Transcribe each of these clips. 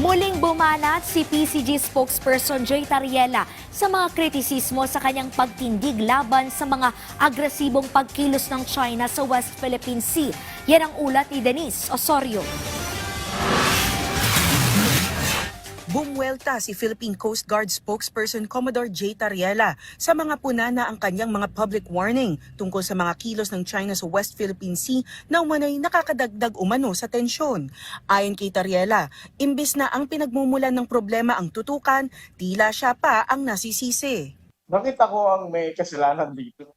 Muling bumanat si PCG spokesperson Joy Tariela sa mga kritisismo sa kanyang pagtindig laban sa mga agresibong pagkilos ng China sa West Philippine Sea. Yan ang ulat ni Denise Osorio. Bumuelta si Philippine Coast Guard spokesperson Commodore J. Tariela sa mga puna na ang kanyang mga public warning tungkol sa mga kilos ng China sa West Philippine Sea na umanay nakakadagdag umano sa tensyon. Ayon kay Tariela, imbis na ang pinagmumulan ng problema ang tutukan, tila siya pa ang nasisisi. Nakita ko ang may kasalanan dito.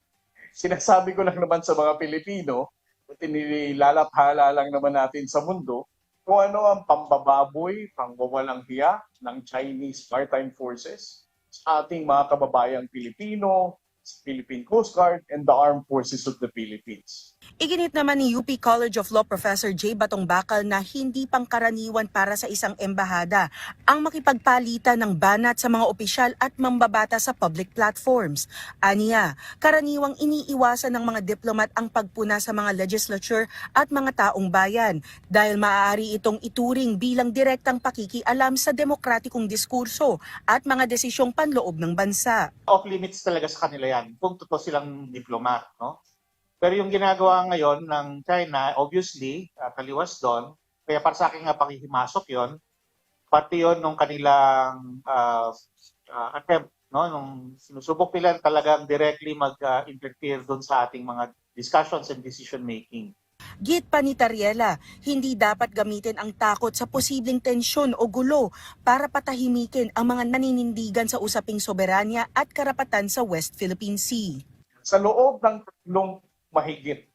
Sinasabi ko lang naman sa mga Pilipino, at inilalaphala lang naman natin sa mundo, kung ano ang pambababoy, pangwawalang hiya ng Chinese Maritime Forces sa ating mga kababayang Pilipino, Philippine Coast Guard, and the Armed Forces of the Philippines. Iginit naman ni UP College of Law Professor J. Batong Bakal na hindi pangkaraniwan para sa isang embahada ang makipagpalitan ng banat sa mga opisyal at mambabata sa public platforms. Aniya, karaniwang iniiwasan ng mga diplomat ang pagpuna sa mga legislature at mga taong bayan dahil maaari itong ituring bilang direktang pakikialam sa demokratikong diskurso at mga desisyong panloob ng bansa. Off limits talaga sa kanila yan kung totoo silang diplomat, no? Pero yung ginagawa ngayon ng China, obviously, kaliwas doon, kaya para sa akin nga pakihimasok yon, pati yon nung kanilang attempt, no? Nung sinusubok nila talagang directly mag-interfere doon sa ating mga discussions and decision making. Git pa ni Tariela, hindi dapat gamitin ang takot sa posibleng tensyon o gulo para patahimikin ang mga naninindigan sa usaping soberanya at karapatan sa West Philippine Sea. Sa loob ng tatlong mahigit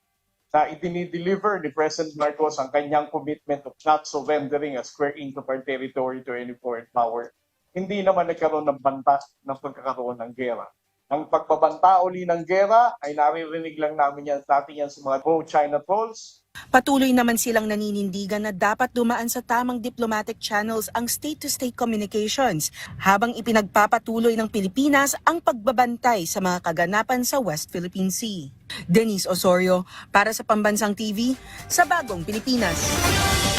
na idinideliver ni President Marcos ang kanyang commitment of not surrendering a square inch of our territory to any foreign power, hindi naman nagkaroon ng bantas ng pagkakaroon ng gera. Ang pagbabanta uli ng gera ay naririnig lang namin yan sa mga pro-China trolls. Patuloy naman silang naninindigan na dapat dumaan sa tamang diplomatic channels ang state-to-state communications habang ipinagpapatuloy ng Pilipinas ang pagbabantay sa mga kaganapan sa West Philippine Sea. Denise Osorio para sa Pambansang TV sa Bagong Pilipinas.